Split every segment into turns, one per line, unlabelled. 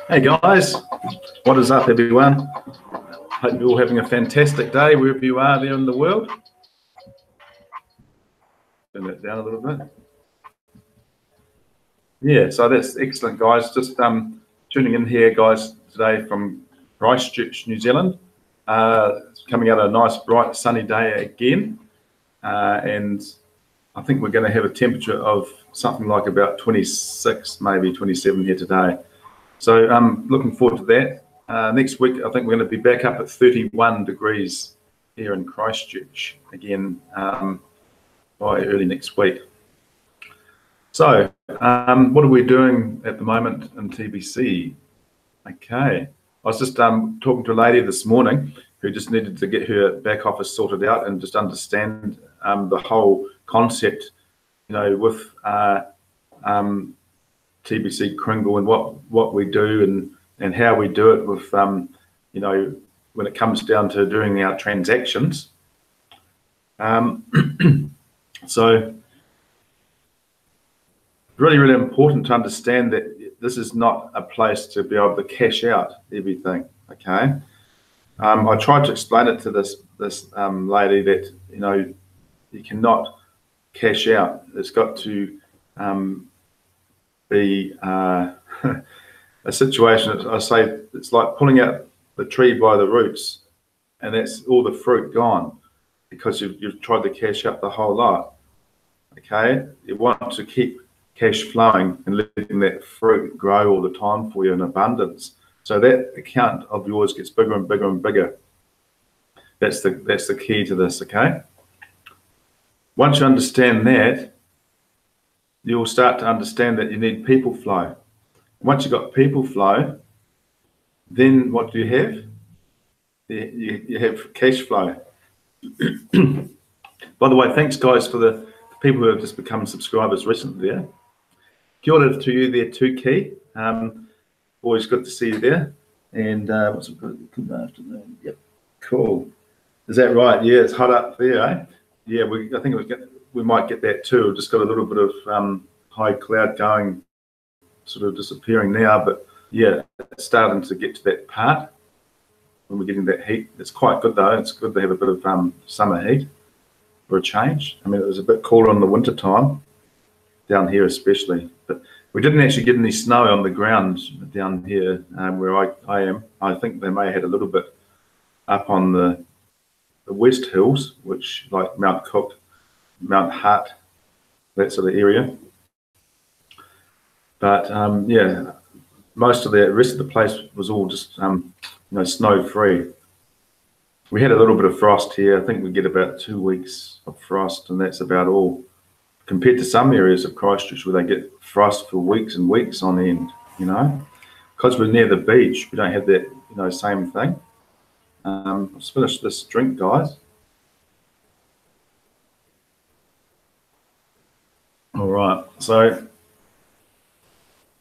Hey guys, what is up everyone? Hope you're all having a fantastic day wherever you are there in the world. Turn that down a little bit. Yeah, so that's excellent guys. Just tuning in here guys today from Christchurch, New Zealand. It's coming out a nice bright sunny day again. And I think we're going to have a temperature of something like about 26, maybe 27 here today. So I'm looking forward to that. Next week, I think we're going to be back up at 31 degrees here in Christchurch again by early next week. So what are we doing at the moment in TBC? Okay, I was just talking to a lady this morning who just needed to get her back office sorted out and just understand the whole concept, you know, with TBC Kringle and what we do and how we do it with, you know, when it comes down to doing our transactions. So really, really important to understand that this is not a place to be able to cash out everything, okay? I tried to explain it to this lady that, you know, you cannot cash out. It's got to be a situation, I say, it's like pulling out the tree by the roots and that's all the fruit gone because you've tried to cash out the whole lot, okay? You want to keep cash flowing and letting that fruit grow all the time for you in abundance. So that account of yours gets bigger and bigger and bigger. That's the key to this, okay? Once you understand that, you'll start to understand that you need people flow. Once you've got people flow, then what do you have? You have cash flow. By the way, thanks guys for the people who have just become subscribers recently there. Kia ora to you there too, Key. Always good to see you there. And what's it good afternoon? Yep, cool. Is that right? Yeah, it's hot up there, eh? Yeah, I think we might get that too. We've just got a little bit of high cloud going, sort of disappearing now, but yeah, it's starting to get to that part when we're getting that heat. It's quite good though. It's good to have a bit of summer heat for a change. I mean, it was a bit cooler in the winter time down here especially, but we didn't actually get any snow on the ground down here where I am. I think they may have had a little bit up on the West Hills, which like Mount Cook, Mount Hart, that sort of area. But yeah, most of the rest of the place was all just you know, snow free. We had a little bit of frost here. I think we get about 2 weeks of frost, and that's about all. Compared to some areas of Christchurch where they get frost for weeks and weeks on end, you know, because we're near the beach, we don't have that, you know, same thing. Let's finish this drink, guys. All right, so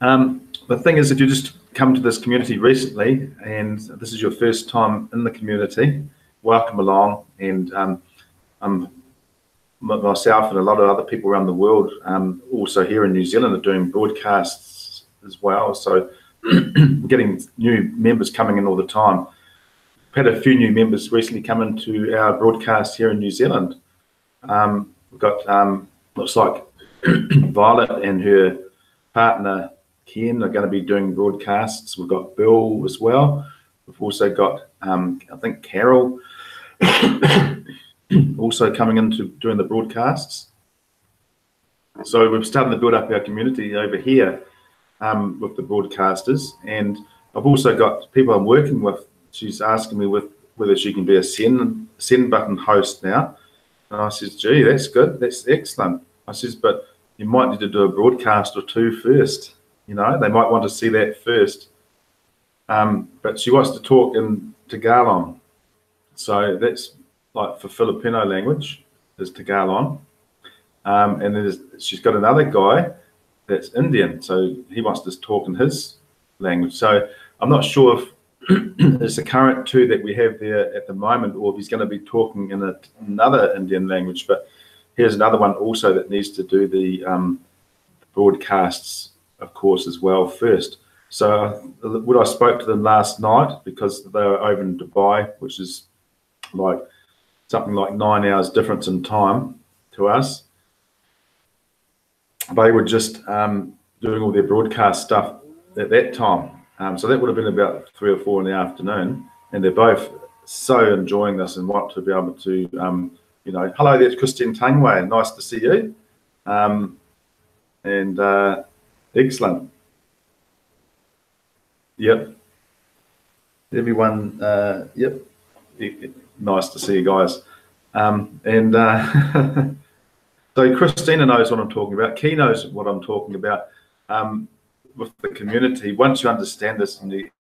the thing is, if you just come to this community recently and this is your first time in the community, welcome along. And myself and a lot of other people around the world, also here in New Zealand, are doing broadcasts as well. So we're getting new members coming in all the time. We've had a few new members recently come into our broadcast here in New Zealand. We've got, looks like Violet and her partner Ken are going to be doing broadcasts. We've got Bill as well. We've also got, I think, Carol also coming into doing the broadcasts. So we're starting to build up our community over here with the broadcasters. And I've also got people I'm working with. She's asking me whether she can be a send button host now. And I says, gee, that's good. That's excellent. I says, but you might need to do a broadcast or two first. You know, they might want to see that first. But she wants to talk in Tagalog. So that's like for Filipino language is Tagalog. And then she's got another guy that's Indian. So he wants to talk in his language. So I'm not sure if it's the current two that we have there at the moment, or if he's going to be talking in another Indian language. But here's another one also that needs to do the broadcasts, of course, as well first. So when I spoke to them last night, because they were over in Dubai, which is like something like 9 hours difference in time to us, they were just doing all their broadcast stuff at that time. So that would have been about 3 or 4 in the afternoon, and they're both so enjoying this and want to be able to, you know, hello, there's Christine Tangway, nice to see you, and excellent. Yep, everyone. Yep, nice to see you guys. So Christina knows what I'm talking about. Key knows what I'm talking about. With the community, once you understand this and you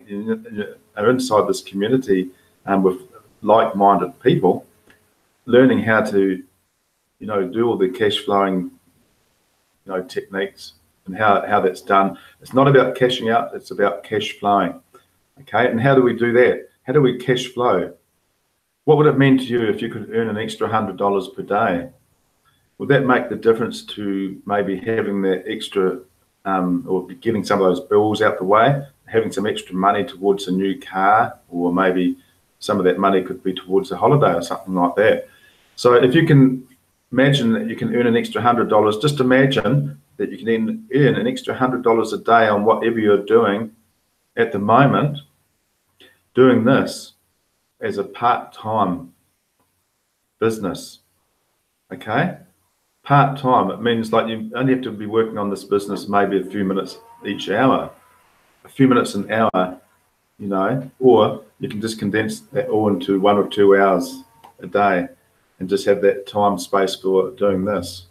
are inside this community with like-minded people, learning how to, you know, do all the cash flowing, you know, techniques and how that's done. It's not about cashing out, it's about cash flowing. Okay, and how do we do that? How do we cash flow? What would it mean to you if you could earn an extra $100 per day? Would that make the difference to maybe having that extra or getting some of those bills out the way, having some extra money towards a new car, or maybe some of that money could be towards a holiday or something like that? So if you can imagine that you can earn an extra $100, just imagine that you can then earn an extra $100 a day on whatever you're doing at the moment, doing this as a part-time business, okay? Part-time, it means like you only have to be working on this business maybe a few minutes each hour, a few minutes an hour, you know, or you can just condense that all into 1 or 2 hours a day and just have that time space for doing this.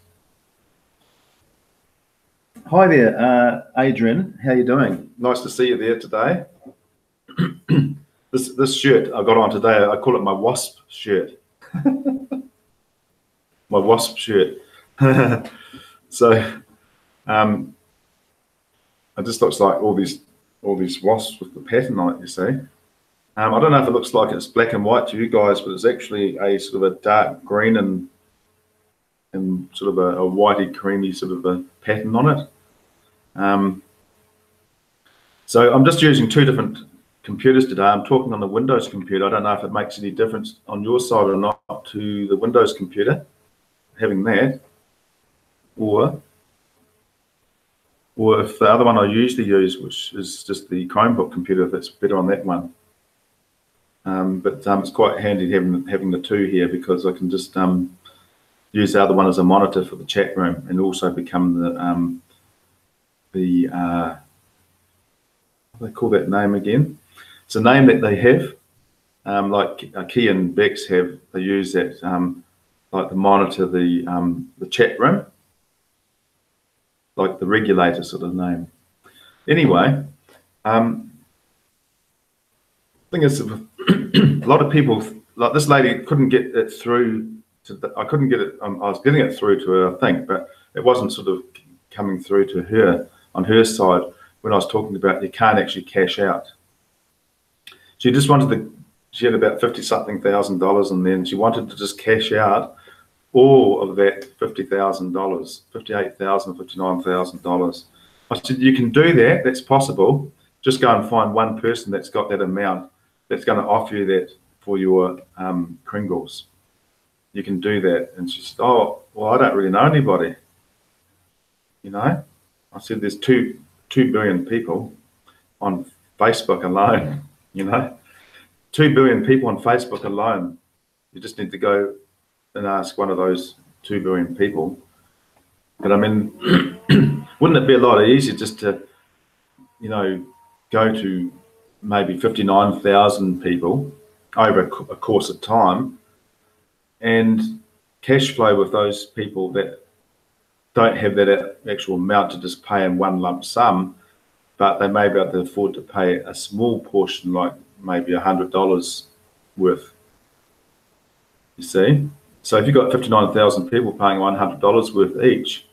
Hi there, Adrian, how you doing? Nice to see you there today. This shirt I got on today, I call it my wasp shirt. My wasp shirt. So it just looks like all these wasps with the pattern on it, you see. I don't know if it looks like it's black and white to you guys, but it's actually a sort of a dark green and sort of a whitey creamy sort of a pattern on it. So I'm just using 2 different computers today. I'm talking on the Windows computer. I don't know if it makes any difference on your side or not to the Windows computer, having that, or if the other one I usually use, which is just the Chromebook computer, if it's better on that one. But it's quite handy having the 2 here, because I can just use the other one as a monitor for the chat room and also become the what do they call that name again? It's a name that they have, like Key and Bex have. They use that like to monitor the chat room, like the regulator sort of name. Anyway, thing is, a lot of people, like this lady, couldn't get it through to I couldn't get it. I was getting it through to her, I think, but it wasn't sort of coming through to her on her side when I was talking about you can't actually cash out. She just wanted she had about $50-something thousand, and then she wanted to just cash out all of that $50,000, $58,000, $59,000. I said, you can do that, that's possible. Just go and find one person that's got that amount that's going to offer you that for your Kringles. You can do that. And she said, oh, well, I don't really know anybody. You know, I said, there's 2 billion people on Facebook alone, you know, 2 billion people on Facebook alone. You just need to go and ask one of those 2 billion people. But I mean, wouldn't it be a lot easier just to, you know, go to maybe 59,000 people over a course of time and cash flow with those people that don't have that actual amount to just pay in one lump sum, but they may be able to afford to pay a small portion, like maybe $100 worth, you see? So if you've got 59,000 people paying $100 worth each,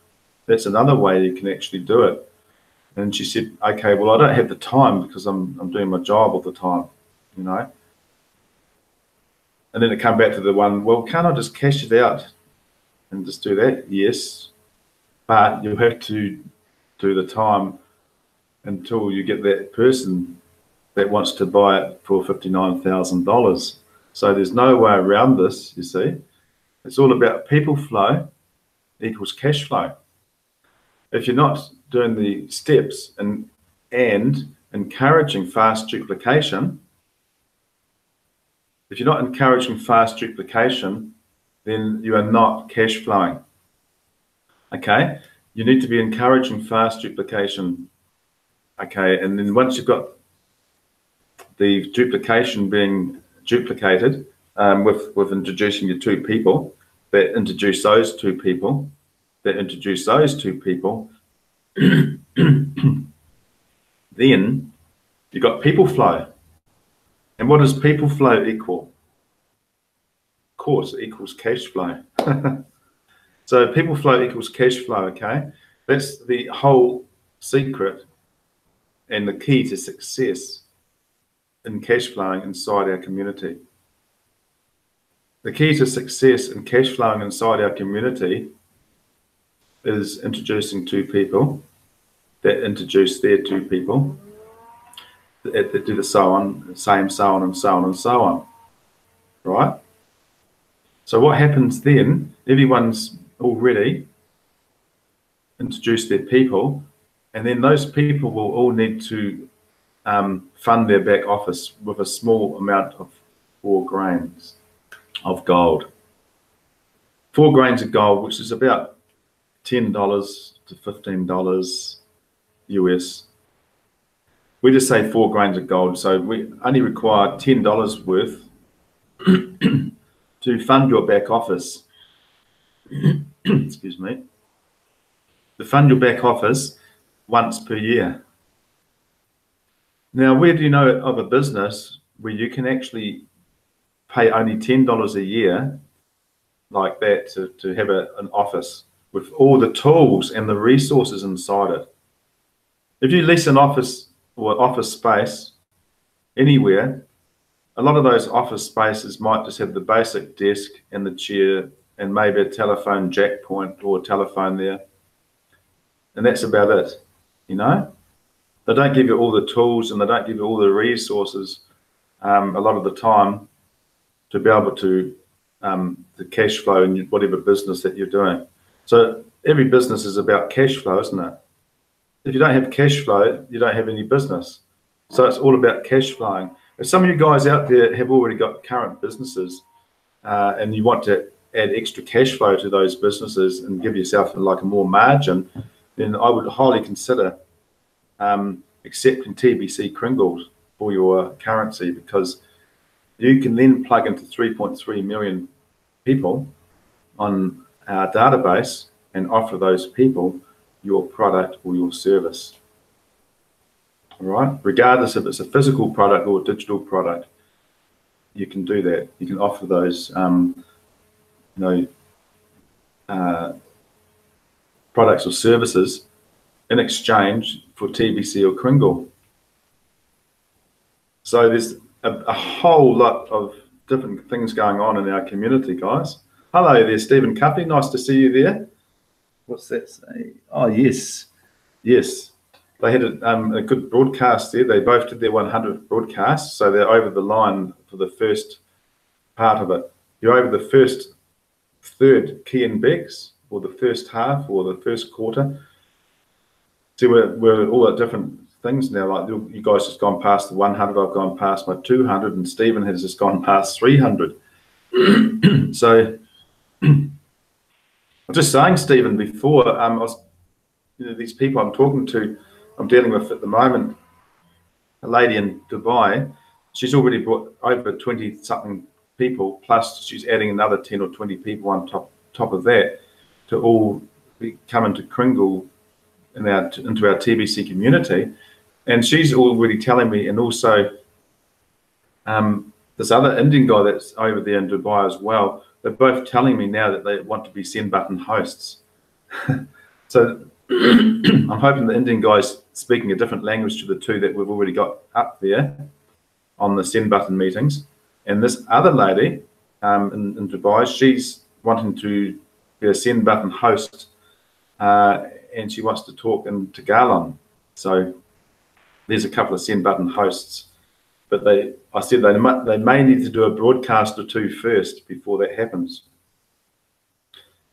that's another way you can actually do it. And she said, okay, well, I don't have the time because I'm doing my job all the time, you know? And then it come back to the one, well, can't I just cash it out and just do that? Yes, but you have to do the time until you get that person that wants to buy it for $59,000. So there's no way around this, you see. It's all about people flow equals cash flow. If you're not doing the steps and encouraging fast duplication, if you're not encouraging fast duplication, then you are not cash flowing. Okay, you need to be encouraging fast duplication. Okay, and then once you've got the duplication being duplicated with introducing your two people, that introduce those two people, that introduce those two people, then you've got people flow. And what does people flow equal? Of course, it equals cash flow. So people flow equals cash flow, okay? That's the whole secret and the key to success in cash flowing inside our community. The key to success in cash flowing inside our community is introducing two people that introduce their two people that do the so on, same so on and so on and so on, right? So what happens then, everyone's already introduced their people, and then those people will all need to fund their back office with a small amount of 4 grains of gold. 4 grains of gold, which is about $10 to $15 US. We just say 4 grains of gold, so we only require $10 worth to fund your back office. Excuse me. To fund your back office once per year. Now, where do you know of a business where you can actually pay only $10 a year like that to have an office with all the tools and the resources inside it? If you lease an office or office space anywhere, a lot of those office spaces might just have the basic desk and the chair and maybe a telephone jack point or a telephone there. And that's about it, you know? They don't give you all the tools and they don't give you all the resources a lot of the time to be able to the cash flow in whatever business that you're doing. So every business is about cash flow, isn't it? If you don't have cash flow, you don't have any business. So it's all about cash flowing. If some of you guys out there have already got current businesses and you want to add extra cash flow to those businesses and give yourself like a more margin, then I would highly consider accepting TBC Kringles for your currency, because you can then plug into 3.3 million people on our database and offer those people your product or your service. All right, regardless if it's a physical product or a digital product, you can do that. You can offer those products or services in exchange for TBC or Kringle. So there's a whole lot of different things going on in our community, guys. Hello there, Stephen Cuffy. Nice to see you there. What's that say? Oh, yes. Yes. They had a good broadcast there. They both did their 100th broadcast, so they're over the line for the first part of it. You're over the first third key and Bex, or the first half, or the first quarter. See, we're all at different things now. Like you guys just gone past the 100, I've gone past my 200, and Stephen has just gone past 300. So I'm just saying, Stephen, before I was, these people I'm talking to, I'm dealing with at the moment, a lady in Dubai, she's already brought over 20 something people, plus she's adding another 10 or 20 people on top of that to all come into Kringle into our TBC community. And she's already telling me, and also this other Indian guy that's over there in Dubai as well, they're both telling me now that they want to be send button hosts. So I'm hoping the Indian guy's speaking a different language to the two that we've already got up there on the send button meetings. And this other lady in Dubai, she's wanting to be a send button host, and she wants to talk in Tagalog. So there's a couple of send button hosts, but I said they may need to do a broadcast or two first before that happens.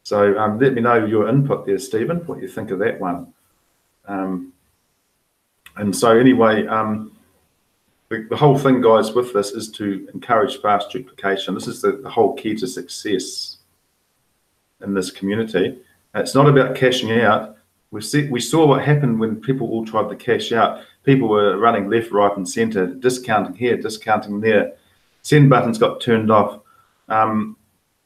So let me know your input there, Stephen, what you think of that one. And so anyway, the whole thing, guys, with this is to encourage fast duplication. This is the whole key to success in this community. It's not about cashing out. We saw what happened when people all tried to cash out. People were running left, right, and center, discounting here, discounting there. Send buttons got turned off. You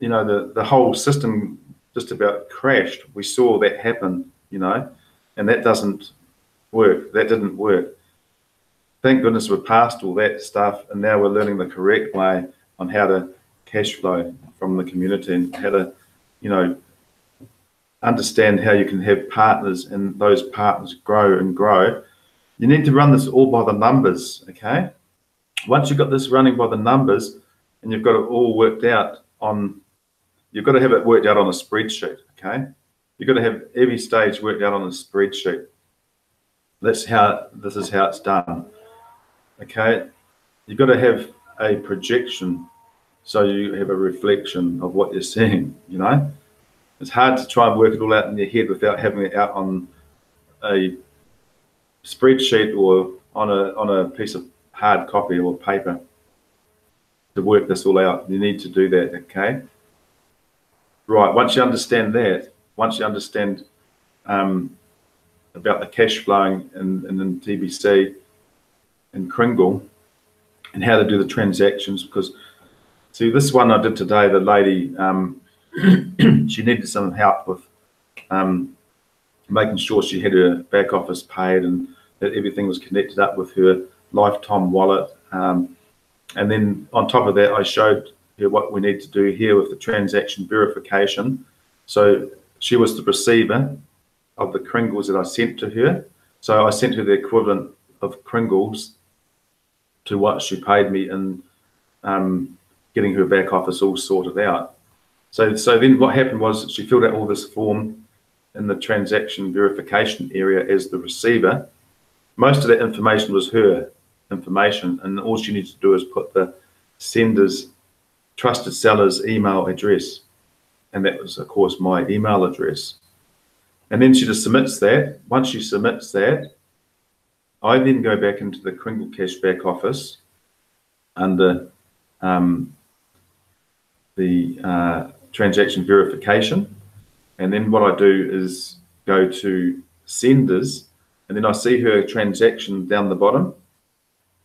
know, the whole system just about crashed. We saw that happen, you know, and that doesn't work. That didn't work. Thank goodness we're past all that stuff, and now we're learning the correct way on how to cash flow from the community and how to, you know, understand how you can have partners and those partners grow and grow. You need to run this all by the numbers, okay? Once you've got this running by the numbers and you've got it all worked out on, you've got to have it worked out on a spreadsheet, okay? You've got to have every stage worked out on a spreadsheet. This is how it's done, okay? You've got to have a projection so you have a reflection of what you're seeing, you know? It's hard to try and work it all out in your head without having it out on a spreadsheet or on a piece of hard copy or paper to work this all out. You need to do that, okay? Right, once you understand that, once you understand about the cash flowing in TBC and Kringle and how to do the transactions, because see, this one I did today, the lady, she needed some help with making sure she had her back office paid and that everything was connected up with her lifetime wallet. And then on top of that, I showed her what we need to do here with the transaction verification. So she was the receiver of the Kringles that I sent to her. So I sent her the equivalent of Kringles to what she paid me in getting her back office all sorted out. So then what happened was she filled out all this form in the transaction verification area as the receiver. Most of that information was her information, and all she needs to do is put the sender's trusted seller's email address, and that was, of course, my email address. And then she just submits that. Once she submits that, I then go back into the Kringle Cash back office under the transaction verification, and then what I do is go to senders, and then I see her transaction down the bottom,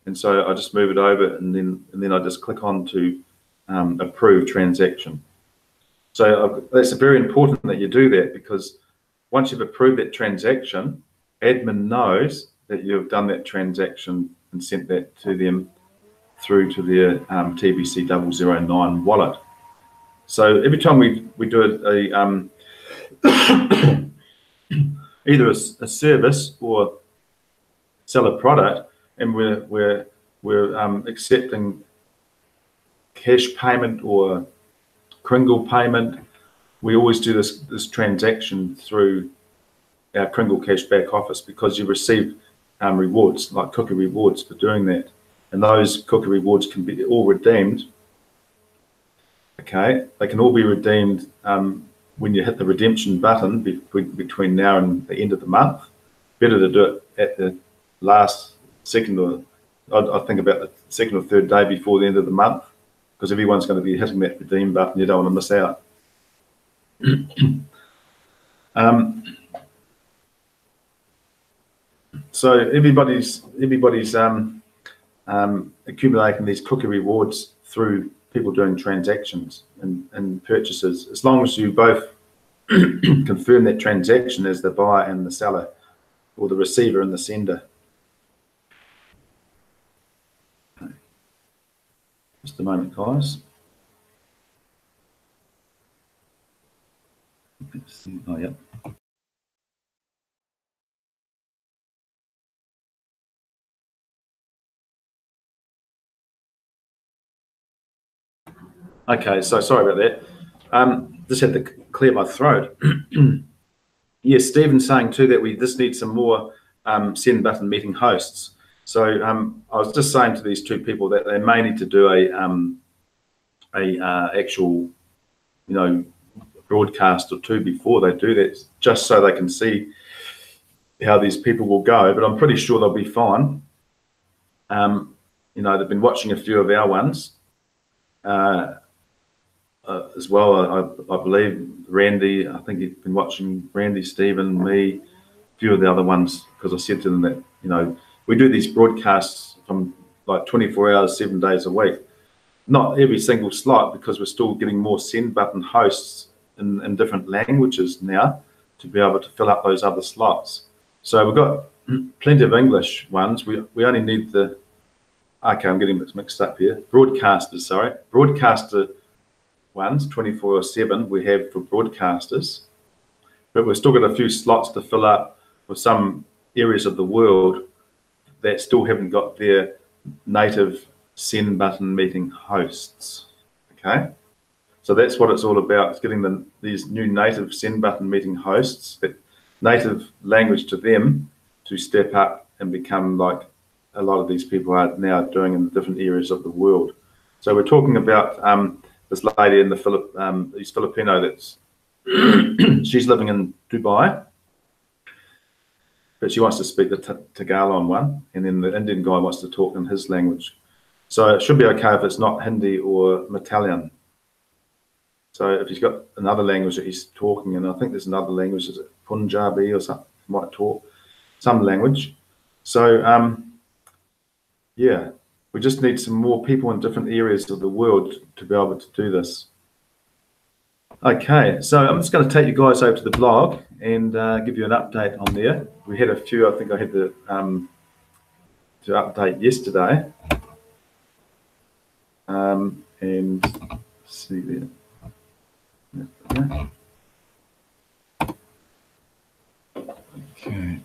and so I just move it over, and then I just click on to approve transaction. So it's very important that you do that, because once you've approved that transaction, admin knows that you've done that transaction and sent that to them through to their TBC 009 wallet. So every time we do either a service or sell a product, and we're accepting cash payment or Kringle payment, we always do this transaction through our Kringle Cash back office, because you receive rewards, like cookie rewards, for doing that, and those cookie rewards can be all redeemed. Okay, they can all be redeemed when you hit the redemption button between now and the end of the month. Better to do it at the last second, or I think about the second or third day before the end of the month, because everyone's going to be hitting that redeem button. You don't want to miss out. So everybody's accumulating these cookie rewards through people doing transactions and purchases, as long as you both confirm that transaction as the buyer and the seller, or the receiver and the sender. Okay. Just a moment, guys. Oh, yeah. Okay, so sorry about that. Just had to clear my throat. Yes, Stephen's saying too that we just need some more send button meeting hosts. So I was just saying to these two people that they may need to do a actual, broadcast or two before they do that, just so they can see how these people will go. But I'm pretty sure they'll be fine. They've been watching a few of our ones as well. I believe Randy, I think he's been watching Randy, Stephen, me, a few of the other ones, because I said to them that, we do these broadcasts from like 24 hours, 7 days a week. Not every single slot, because we're still getting more send button hosts in different languages now to be able to fill up those other slots. So we've got plenty of English ones. We only need the, okay, I'm getting mixed up here. Broadcaster ones, 24/7 we have for broadcasters. But we've still got a few slots to fill up for some areas of the world that still haven't got their native send button meeting hosts. Okay, so that's what it's all about. It's getting these new native send button meeting hosts, that native language to them, to step up and become like a lot of these people are now doing in different areas of the world. So we're talking about this lady in the she's Filipino, that's she's living in Dubai, but she wants to speak the Tagalog one, and then the Indian guy wants to talk in his language. So it should be okay if it's not Hindi or Italian. So if he's got another language that he's talking, and I think there's another language, is it Punjabi or something, might talk some language. So yeah, we just need some more people in different areas of the world to be able to do this. Okay, so I'm just going to take you guys over to the blog and give you an update on there. We had a few, I think I had to update yesterday. And see there. Okay.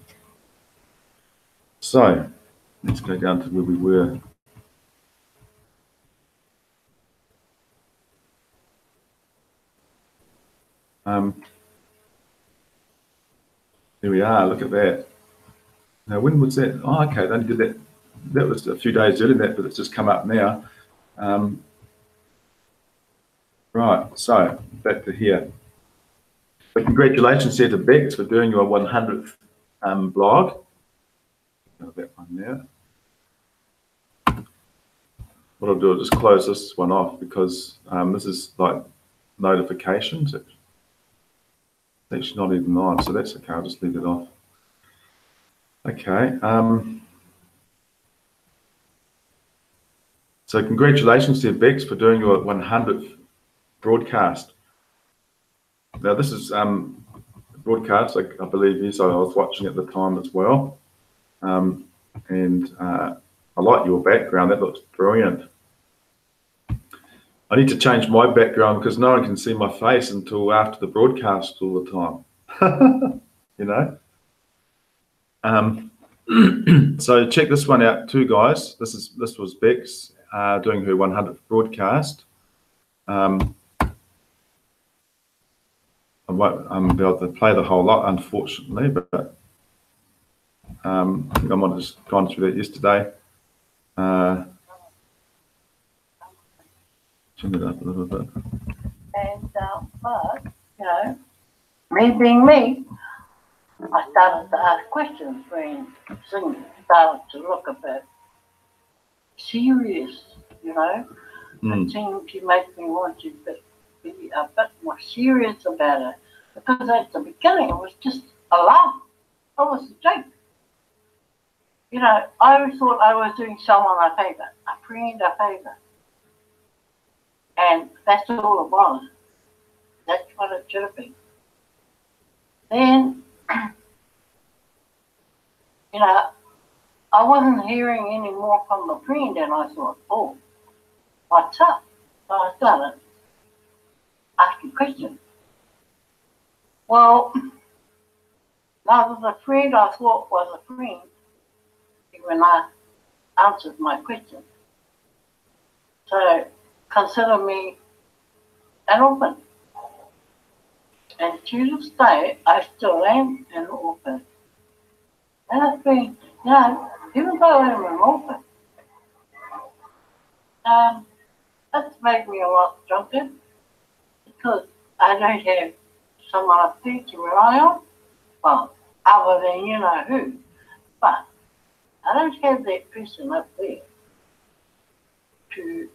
So let's go down to where we were. There we are. Look at that. Now, when was that? Oh, okay. They only did that. That was a few days earlier than that, but it's just come up now. Right. So back to here. But congratulations here to Bex for doing your 100th blog. That one there. What I'll do is just close this one off, because this is like notifications. It's actually not even on, so that's okay. I'll just leave it off. Okay. So congratulations to Bex for doing your 100th broadcast. Now this is broadcast, I believe you, so I was watching at the time as well. And I like your background, that looks brilliant. I need to change my background because no one can see my face until after the broadcast all the time. You know? So check this one out too, guys. This was Bex doing her 100th broadcast. I won't be able to play the whole lot, unfortunately, but I think I might have just gone through that yesterday. Turn it up a little bit.
And but you know, me being me, I started to ask questions when things started to look a bit serious, you know. It seemed to make me want to be a bit more serious about it, because at the beginning it was just a laugh. It was a joke. You know, I always thought I was doing someone a favour, a friend a favour. And that's all it was. That's what it should have been. Then, you know, I wasn't hearing any more from the friend, and I thought, oh, what's up? So I started asking questions. Well, now the friend I thought was a friend, when I answered my question. So consider me an orphan. And to this day, I still am an orphan. And it's been, you know, even though I'm an orphan, that's made me a lot stronger because I don't have someone up there to rely on. Well, other than you know who. But I don't have that person up there to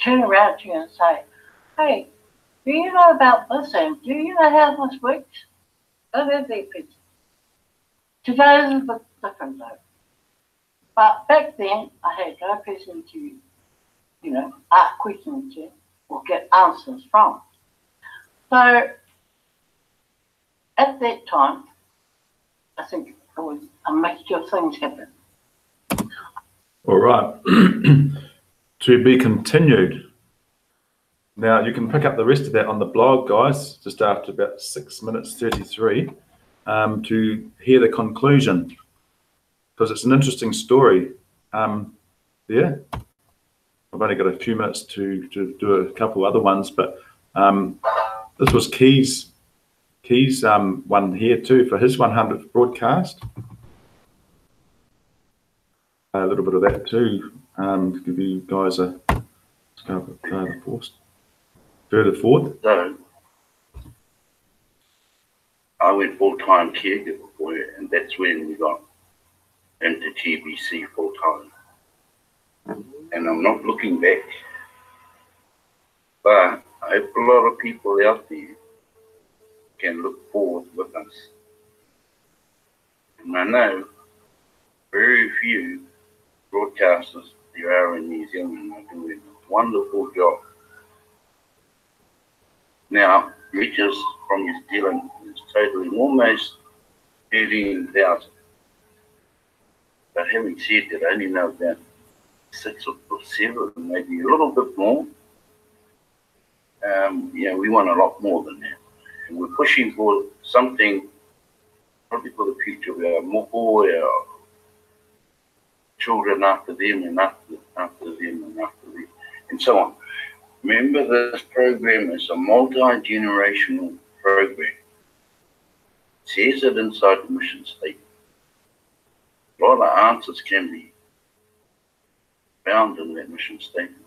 turn around to you and say, hey, do you know about this and do you know how this works? I don't have that person. Today is a bit different though. But back then, I had no person to, you know, ask questions to or get answers from. So at that time, I think it was a mixture of things happened.
All right. To be continued. Now, you can pick up the rest of that on the blog, guys, just after about 6 minutes 33, to hear the conclusion, because it's an interesting story. Yeah, I've only got a few minutes to do a couple other ones, but this was Key's one here too for his 100th broadcast. A little bit of that too, to give you guys a further forward.
So I went full-time caregiver for you, and that's when we got into TBC full-time. And I'm not looking back, but I hope a lot of people out there can look forward with us. And I know very few broadcasters there are in New Zealand are doing a wonderful job. Now, reaches from New Zealand is totaling almost 13,000. But having said that, I only know about 6 or 7, maybe a little bit more. Yeah, we want a lot more than that. And we're pushing for something, probably for the future, of our moko, our children after them, and after them, and after them, and so on. Remember, this program is a multi-generational program. It says it inside the mission statement. A lot of answers can be found in that mission statement.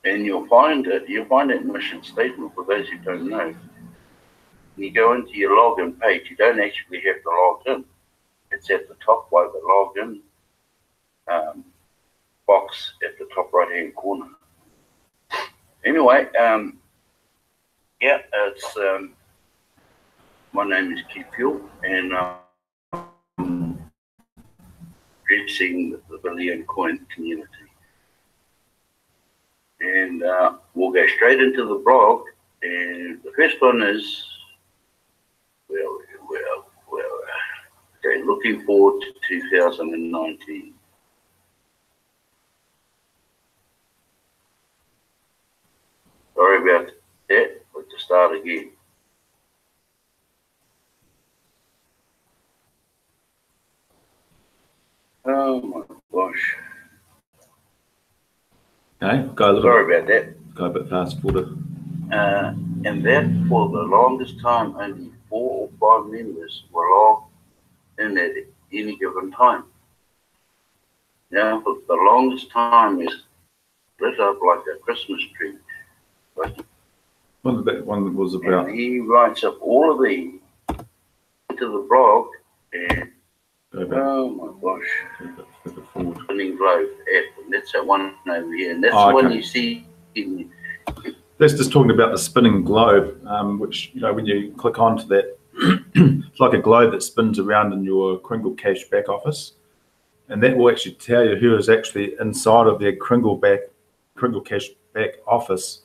And you'll find that mission statement, for those who don't know, when you go into your login page, you don't actually have to log in. It's at the top by the login box at the top right-hand corner. Anyway, yeah, it's my name is Keith Fuel, and I'm addressing the Billion Coin community. And we'll go straight into the blog, and the first one is, well, okay, looking forward to 2019. Sorry about that, but to start again. Oh my gosh.
Okay, go a little.
Sorry about that.
Go a bit fast forward.
And that for the longest time, only 4 or 5 members were logged in at any given time. Now, for the longest time is lit up like a Christmas tree.
One that was about.
And he writes up all of these into the blog, and oh my gosh, Spinning Globe app, and that's that one over here, and that's the one you see in.
That's just talking about the spinning globe, which, you know, when you click onto that, it's like a globe that spins around in your Kringle Cash back office, and that will actually tell you who is actually inside of their Kringle Cash back office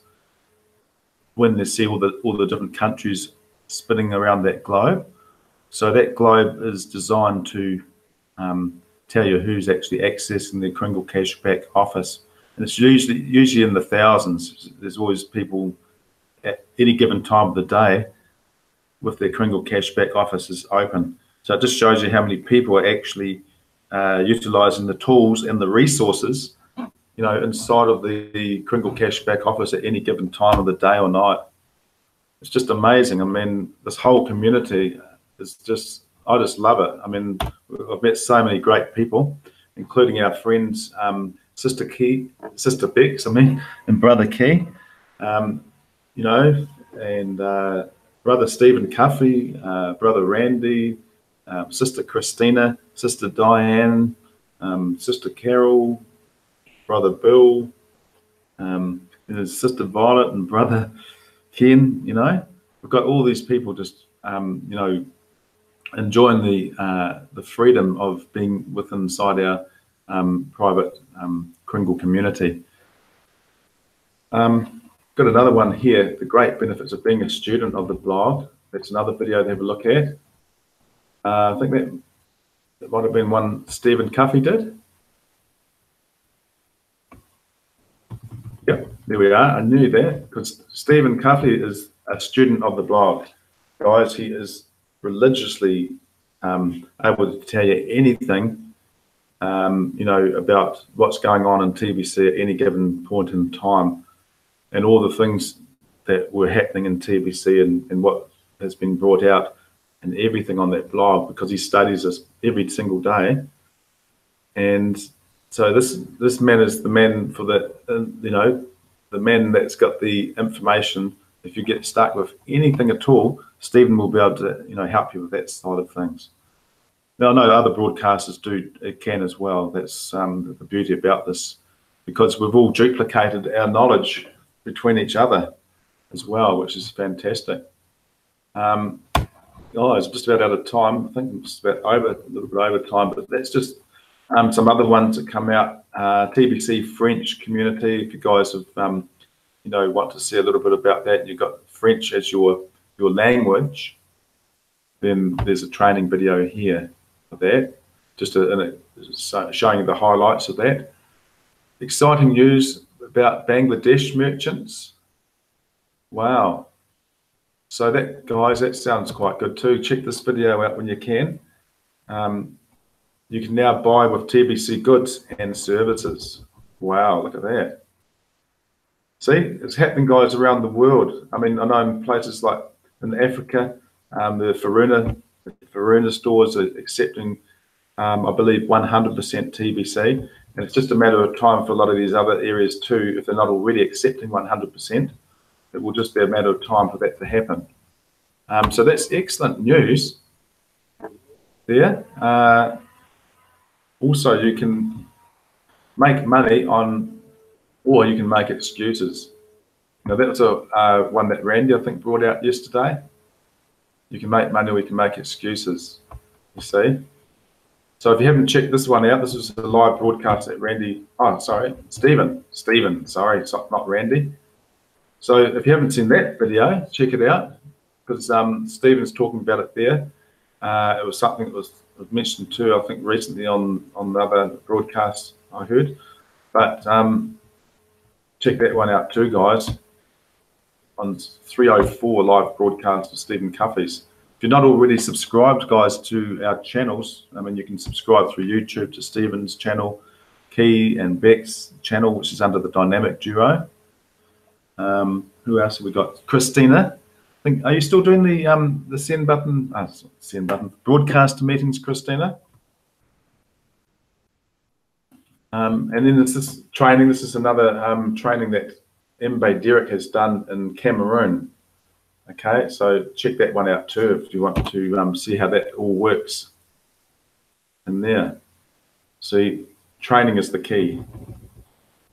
when they see all the different countries spinning around that globe. So that globe is designed to tell you who's actually accessing their Kringle Cash back office. And it's usually in the thousands. There's always people at any given time of the day with their Kringle Cash back offices open. So it just shows you how many people are actually utilising the tools and the resources, you know, inside of the Kringle Cash back office at any given time of the day or night. It's just amazing. I mean, this whole community is just I just love it. I mean, I've met so many great people, including our friends, Sister Bex, and Brother Key, you know, and Brother Stephen Cuffey, Brother Randy, Sister Christina, Sister Diane, Sister Carol, Brother Bill, Sister Violet, and Brother Ken. You know, we've got all these people just, you know, enjoying the freedom of being inside our private Kringle community. Got another one here, the great benefits of being a student of the blog. That's another video to have a look at. I think that might have been one Stephen Cuffey did. Yep, there we are. I knew that because Stephen Cuffey is a student of the blog. Guys, he is religiously able to tell you anything, you know, about what's going on in TBC at any given point in time, and all the things that were happening in TBC and what has been brought out and everything on that blog, because he studies this every single day. And so this man is the man for that, you know, the man that's got the information. If you get stuck with anything at all, Stephen will be able to, you know, help you with that side of things. Now, I know other broadcasters can as well. That's the beauty about this, because we've all duplicated our knowledge between each other as well, which is fantastic. Guys, just about out of time. I think I'm just about a little bit over time, but that's just some other ones that come out. TBC French community. If you guys have, you know, want to see a little bit about that, you've got French as your language, then there's a training video here for that, just showing you the highlights of that. Exciting news about Bangladesh merchants. Wow. So that, guys, that sounds quite good too. Check this video out when you can. You can now buy with TBC goods and services. Wow, look at that. See, it's happening, guys, around the world. I mean, I know in places like in Africa, the Faruna stores are accepting, I believe, 100% TBC. And it's just a matter of time for a lot of these other areas too. If they're not already accepting 100%, it will just be a matter of time for that to happen. So that's excellent news there. Also, you can make money on, or you can make excuses. Now, that's one that Randy, I think, brought out yesterday. You can make money or you can make excuses, you see. So if you haven't checked this one out, this is a live broadcast that Randy, Stephen, sorry, not Randy. So if you haven't seen that video, check it out, because Stephen's talking about it there. It was something that was mentioned too, I think, recently on the other broadcast I heard. But check that one out too, guys, on 304 live broadcast of Stephen Cuffey's. If you're not already subscribed, guys, to our channels, I mean, you can subscribe through YouTube to Stephen's channel, Key and Beck's channel, which is under the Dynamic Duo. Who else have we got? Christina. I think, are you still doing the send button? Send button broadcast meetings, Christina? And then there's this training. This is another training that Mbe Derek has done in Cameroon. Okay, so check that one out too if you want to see how that all works in there. See, training is the key.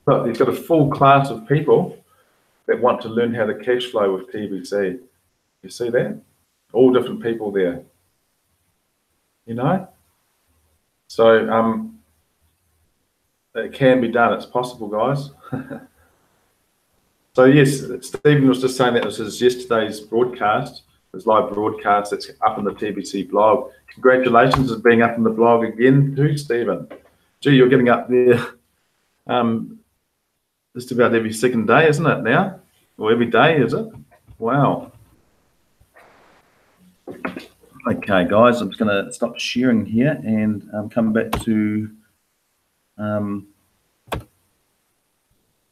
But he's got a full class of people that want to learn how to cash flow with TBC. You see that? All different people there. You know? So it can be done. It's possible, guys. So yes, Stephen was just saying that this is yesterday's broadcast, this live broadcast that's up on the TBC blog. Congratulations on being up on the blog again too, Stephen. Gee, you're getting up there just about every second day, isn't it now? Or every day, is it? Wow. Okay, guys, I'm just going to stop sharing here and come back to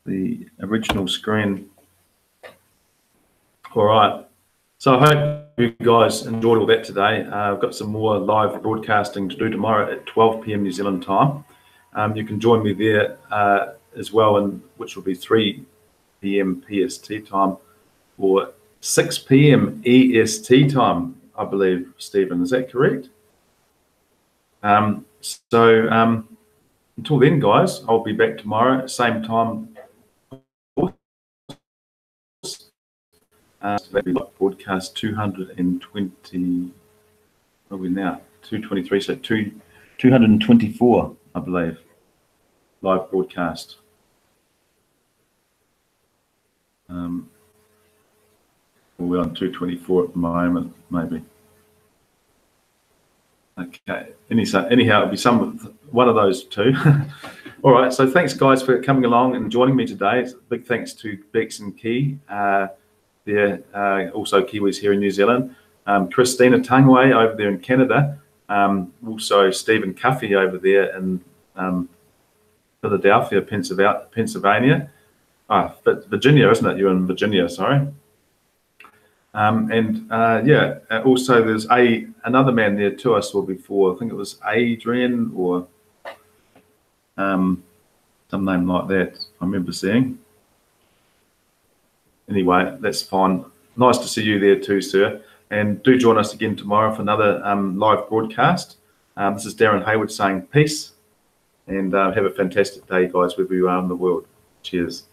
the original screen. All right. So I hope you guys enjoyed all that today. I've got some more live broadcasting to do tomorrow at 12 p.m. New Zealand time. You can join me there as well, and which will be 3 p.m. PST time or 6 p.m. EST time, I believe, Stephen. Is that correct? Until then, guys, I'll be back tomorrow, same time. That'll be like broadcast 220. What are we now? 223. So 224, I believe, live broadcast. We're on 224 at the moment, maybe. Okay. Anyhow, it'll be one of those two. All right. So thanks, guys, for coming along and joining me today. Big thanks to Bex and Key. Also Kiwis here in New Zealand. Christina Tangway over there in Canada. Also Stephen Cuffey over there in Philadelphia, Pennsylvania. Virginia, isn't it? You're in Virginia, sorry. Also there's another man there too I saw before. I think it was Adrian or some name like that I remember seeing. Anyway, that's fine. Nice to see you there too, sir. And do join us again tomorrow for another live broadcast. This is Darren Hayward saying peace, and have a fantastic day, guys, wherever you are in the world. Cheers.